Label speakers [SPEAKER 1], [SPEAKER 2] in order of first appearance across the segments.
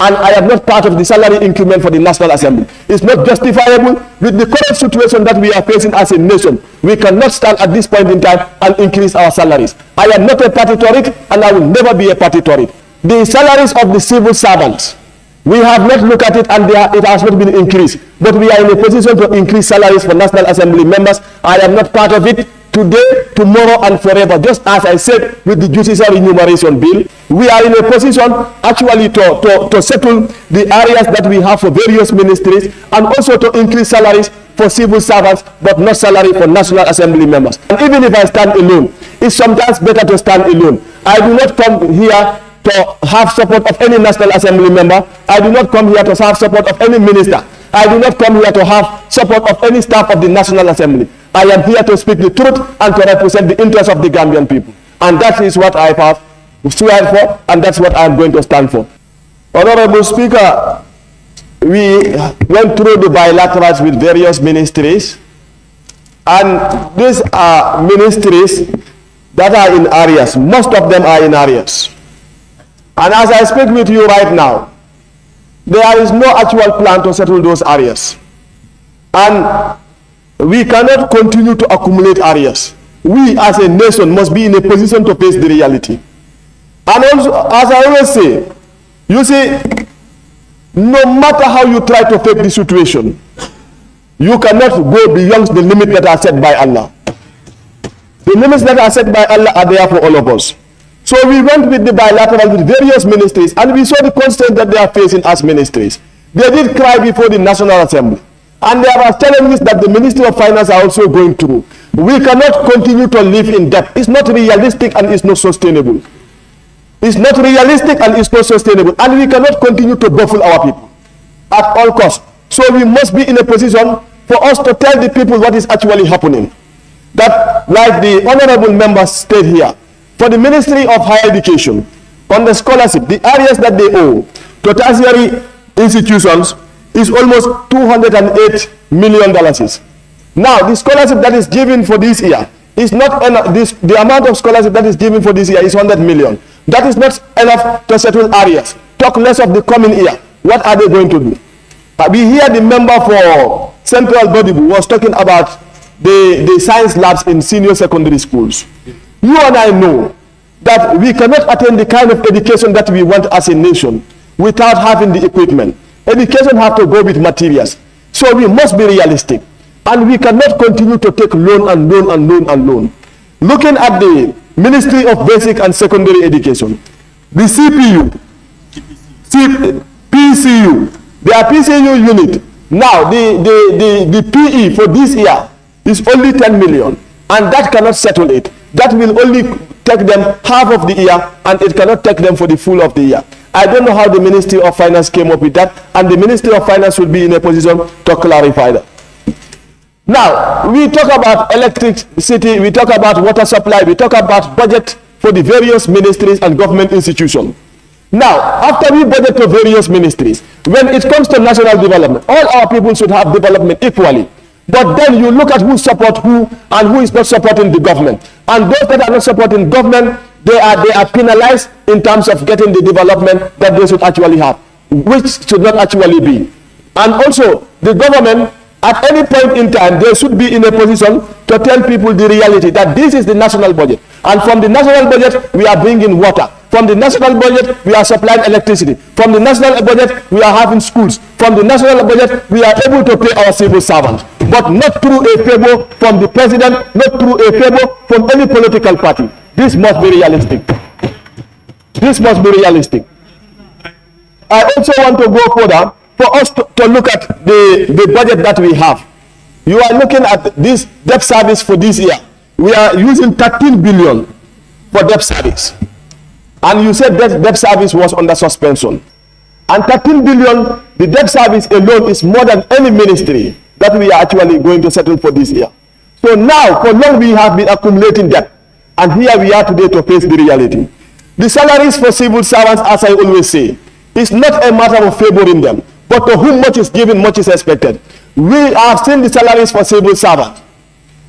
[SPEAKER 1] and I am not part of the salary increment for the National Assembly. It's not justifiable with the current situation that we are facing as a nation. We cannot stand at this point in time and increase our salaries. I am not a party to it, and I will never be a party to it. The salaries of the civil servants, we have not looked at it, and it has not been increased. But we are in a position to increase salaries for National Assembly members. I am not part of it today, tomorrow, and forever. Just as I said with the judicial remuneration bill, we are in a position actually to settle the areas that we have for various ministries, and also to increase salaries for civil servants, but not salary for National Assembly members. And even if I stand alone, it's sometimes better to stand alone. I do not come here to have support of any National Assembly member. I do not come here to have support of any minister. I do not come here to have support of any staff of the National Assembly. I am here to speak the truth and to represent the interests of the Gambian people. And that is what I have sworn for, and that's what I am going to stand for. Honorable Speaker, we went through the bilaterals with various ministries, and these are ministries that are in areas. Most of them are in areas. And as I speak with you right now, there is no actual plan to settle those areas. And we cannot continue to accumulate areas. We as a nation must be in a position to face the reality. And also, as I always say, you see, no matter how you try to fake the situation, you cannot go beyond the limits that are set by Allah. The limits that are set by Allah are there for all of us. So we went with the bilateral with various ministries, and we saw the constraints that they are facing as ministries. They did cry before the National Assembly. And there are challenges that the Ministry of Finance are also going through. We cannot continue to live in debt. It's not realistic, and it's not sustainable. It's not realistic, and it's not sustainable. And we cannot continue to baffle our people at all costs. So we must be in a position for us to tell the people what is actually happening. That, like the honorable members state here, for the Ministry of Higher Education, on the scholarship, the areas that they owe to tertiary institutions is almost $208 million. Now, the scholarship that is given for this year is not enough. The amount of scholarship that is given for this year is 100 million. That is not enough to settle areas. Talk less of the coming year. What are they going to do? We hear the member for Central Body was talking about the science labs in senior secondary schools. You and I know that we cannot attain the kind of education that we want as a nation without having the equipment. Education has to go with materials. So we must be realistic. And we cannot continue to take loan and loan and loan and loan. Looking at the Ministry of Basic and Secondary Education, the CPU, PCU, their PCU unit, now the PE for this year is only 10 million. And that cannot settle it. That will only take them half of the year, and it cannot take them for the full of the year. I don't know how the Ministry of Finance came up with that, and the Ministry of Finance will be in a position to clarify that. Now, we talk about electricity, we talk about water supply, we talk about budget for the various ministries and government institutions. Now, after we budget for various ministries, when it comes to national development, all our people should have development equally. But then you look at who support who and who is not supporting the government. And those that are not supporting government, they are penalized in terms of getting the development that they should actually have, which should not actually be. And also, the government, at any point in time, they should be in a position to tell people the reality that this is the national budget. And from the national budget, we are bringing water. From the national budget, we are supplying electricity. From the national budget, we are having schools. From the national budget, we are able to pay our civil servants. But not through a favor from the president, not through a favor from any political party. This must be realistic. This must be realistic. I also want to go further for us to look at the budget that we have. You are looking at this debt service for this year. We are using 13 billion for debt service. And you said that debt service was under suspension. And 13 billion, the debt service alone is more than any ministry that we are actually going to settle for this year. So now, for long we have been accumulating debt. And here we are today to face the reality. The salaries for civil servants, as I always say, is not a matter of favoring them, but to whom much is given, much is expected. We have seen the salaries for civil servants.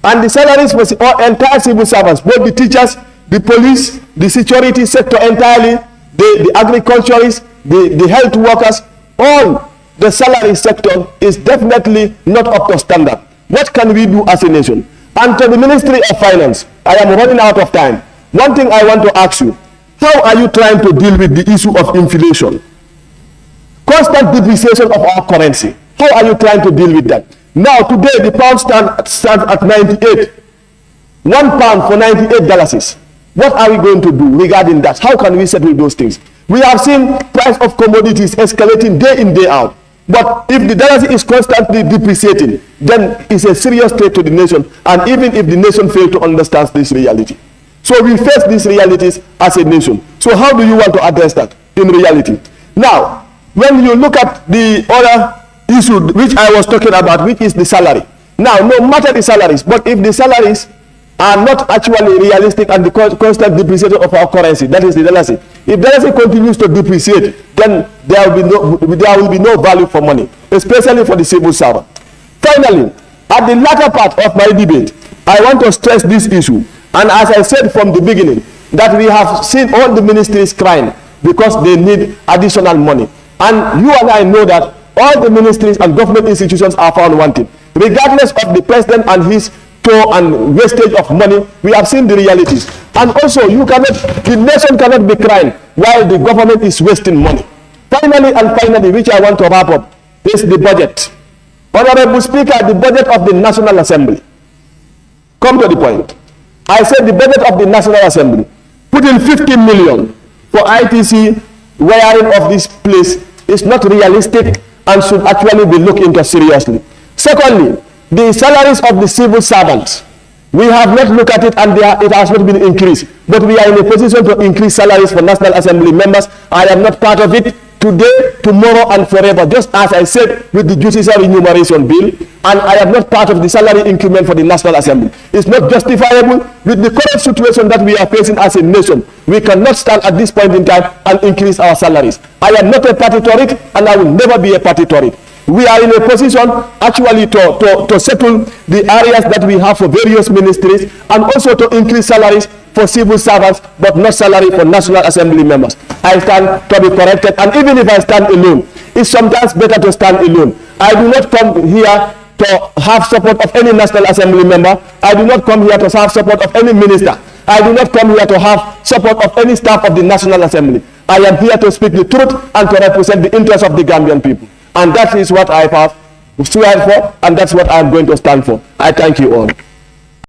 [SPEAKER 1] And the salaries for entire civil servants, both the teachers, the police, the security sector entirely, the agriculturists, the health workers, all the salary sector is definitely not up to standard. What can we do as a nation? And to the Ministry of Finance, I am running out of time. One thing I want to ask you, how are you trying to deal with the issue of inflation? Constant depreciation of our currency. How are you trying to deal with that? Now, today, the pound stands at 98. 1 pound for $98. What are we going to do regarding that? How can we settle those things? We have seen price of commodities escalating day in, day out. But if the dollar is constantly depreciating, then it's a serious threat to the nation, and even if the nation fails to understand this reality. So we face these realities as a nation. So how do you want to address that in reality? Now, when you look at the other issue which I was talking about, which is the salary. Now, no matter the salaries, but if the salaries are not actually realistic and the constant depreciation of our currency, that is the dollar. If dollar continues to depreciate, then there will be no value for money, especially for the civil servant. Finally, at the latter part of my debate, I want to stress this issue. And as I said from the beginning, that we have seen all the ministries crying because they need additional money. And you and I know that all the ministries and government institutions are found wanting. Regardless of the president and his toll and wastage of money, we have seen the realities. And also, the nation cannot be crying while the government is wasting money. Finally, which I want to wrap up, is the budget. Honorable Speaker, the budget of the National Assembly. Come to the point. I said the budget of the National Assembly, put in 50 million for ITC wiring of this place is not realistic and should actually be looked into seriously. Secondly, the salaries of the civil servants. We have not looked at it, and it has not been increased. But we are in a position to increase salaries for National Assembly members. I am not part of it today, tomorrow, and forever, just as I said with the judicial remuneration bill, and I am not part of the salary increment for the National Assembly. It's not justifiable with the current situation that we are facing as a nation. We cannot stand at this point in time and increase our salaries. I am not a party to it, and I will never be a party to it. We are in a position actually to settle the areas that we have for various ministries, and also to increase salaries for civil servants, but not salary for National Assembly members. I stand to be corrected, and even if I stand alone, it's sometimes better to stand alone. I do not come here to have support of any National Assembly member. I do not come here to have support of any minister. I do not come here to have support of any staff of the National Assembly. I am here to speak the truth and to represent the interests of the Gambian people. And that is what I have sworn for, and that's what I am going to stand for. I thank you all.